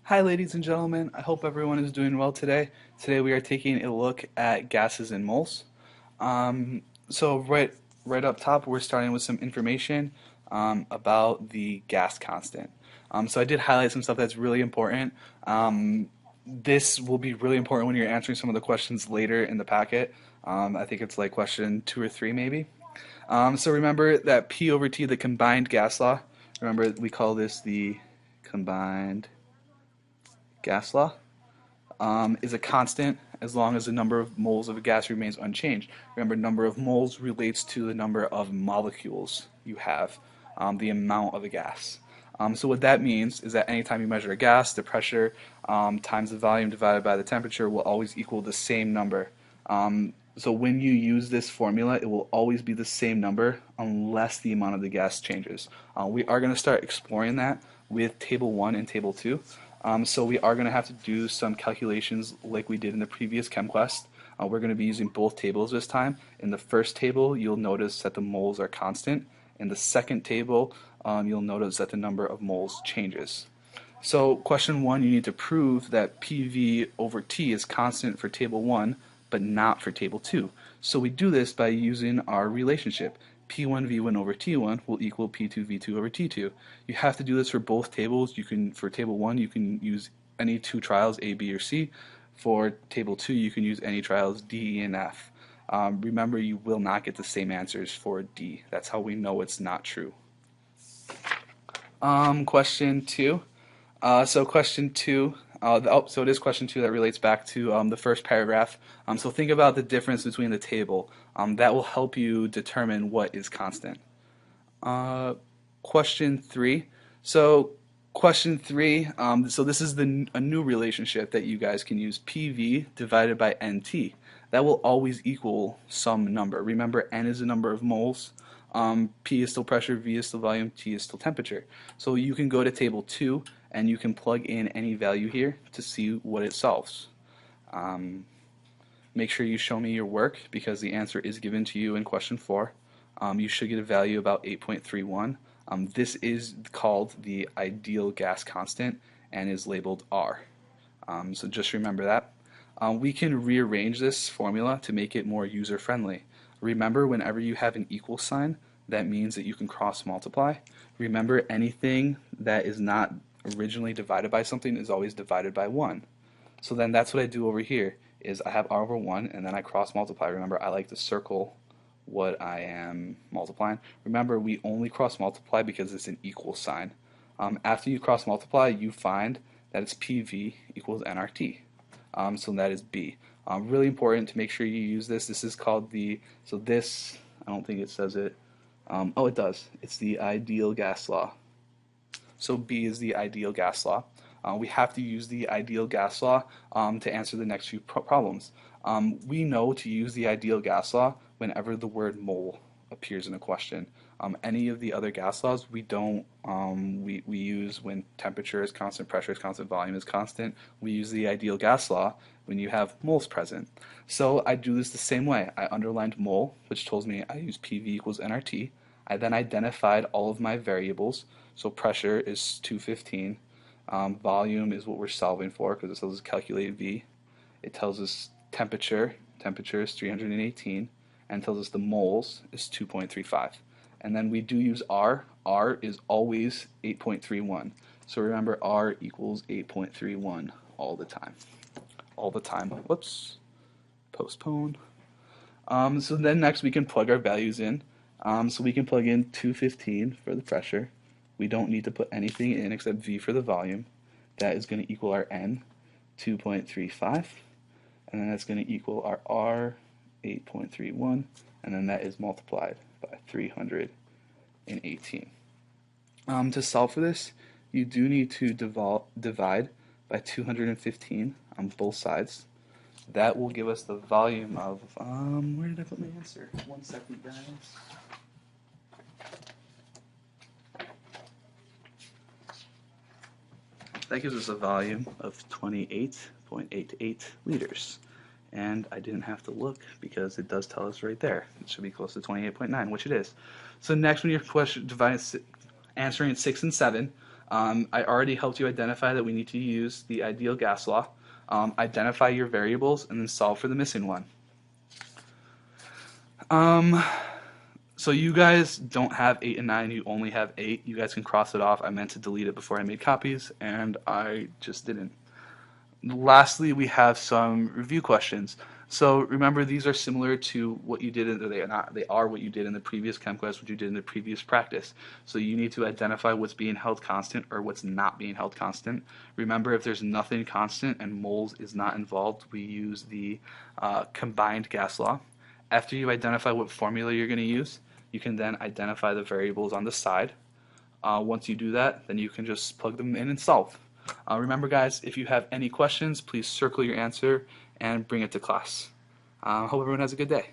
Hi, ladies and gentlemen. I hope everyone is doing well today. Today we are taking a look at gases and moles. Um, so right up top, we're starting with some information about the gas constant. So I did highlight some stuff that's really important. This will be really important when you're answering some of the questions later in the packet. I think it's like question 2 or 3 maybe. So remember that P over T, the combined gas law. Remember we call this the combined gas law. Is a constant as long as the number of moles of a gas remains unchanged. Remember, number of moles relates to the number of molecules you have, the amount of a gas. So what that means is that anytime you measure a gas, the pressure times the volume divided by the temperature will always equal the same number. So when you use this formula, it will always be the same number unless the amount of the gas changes. We are going to start exploring that with Table 1 and Table 2. So we are going to have to do some calculations like we did in the previous Chemquest. We're going to be using both tables this time. In the first table, you'll notice that the moles are constant. In the second table, you'll notice that the number of moles changes. So question 1, you need to prove that PV over T is constant for table 1, but not for table 2. So we do this by using our relationship. P1V1 over T1 will equal P2V2 over T2. You have to do this for both tables. For table 1, you can use any two trials, A, B, or C. For table 2, you can use any trials D, E, and F. Remember, you will not get the same answers for D. That's how we know it's not true. Question 2. Question 2. So it is question 2 that relates back to the first paragraph. So think about the difference between the table. That will help you determine what is constant. Question 3. So question 3. So this is a new relationship that you guys can use. PV divided by NT. That will always equal some number. Remember, N is the number of moles. P is still pressure, V is still volume, T is still temperature. So you can go to table 2 and you can plug in any value here to see what it solves. Make sure you show me your work because the answer is given to you in question 4. You should get a value about 8.31. This is called the ideal gas constant and is labeled R. So just remember that. We can rearrange this formula to make it more user-friendly. Remember, whenever you have an equal sign, that means that you can cross multiply. Remember, anything that is not originally divided by something is always divided by 1. So then that's what I do over here, is I have R over 1 and then I cross multiply. Remember, I like to circle what I am multiplying. Remember, we only cross multiply because it's an equal sign. After you cross multiply, you find that it's PV equals nRT. So that is B. Really important to make sure you use this. This is called I don't think it says it. Oh, it does. It's the ideal gas law. So B is the ideal gas law. We have to use the ideal gas law to answer the next few problems. We know to use the ideal gas law whenever the word mole appears in a question. Any of the other gas laws we don't we use when temperature is constant, pressure is constant, volume is constant. We use the ideal gas law when you have moles present. So I do this the same way. I underlined mole, which tells me I use PV equals nRT. I then identified all of my variables. So pressure is 215. Volume is what we're solving for because it tells us calculate V. It tells us temperature is 318, and tells us the moles is 2.35. And then we do use R. R is always 8.31. So remember, R equals 8.31 all the time. All the time. Whoops. Postpone. So then next we can plug our values in. So we can plug in 215 for the pressure. We don't need to put anything in except V for the volume. That is going to equal our N, 2.35. And then that's going to equal our R, 8.31. And then that is multiplied by 318. To solve for this, you do need to divide by 215 on both sides. That will give us the volume of, where did I put my answer? 1 second, guys. That gives us a volume of 28.88 liters. And I didn't have to look because it does tell us right there. It should be close to 28.9, which it is. So next, when you're answering 6 and 7, I already helped you identify that we need to use the ideal gas law, identify your variables, and then solve for the missing one. So you guys don't have 8 and 9, you only have 8. You guys can cross it off. I meant to delete it before I made copies, and I just didn't. Lastly, we have some review questions. So remember, these are similar to what you did in, or they are what you did in the previous ChemQuest, what you did in the previous practice. So you need to identify what's being held constant or what's not being held constant. Remember, if there's nothing constant and moles is not involved, we use the combined gas law. After you identify what formula you're going to use, you can then identify the variables on the side. Once you do that, then you can just plug them in and solve. Remember, guys, if you have any questions, please circle your answer and bring it to class. Hope everyone has a good day.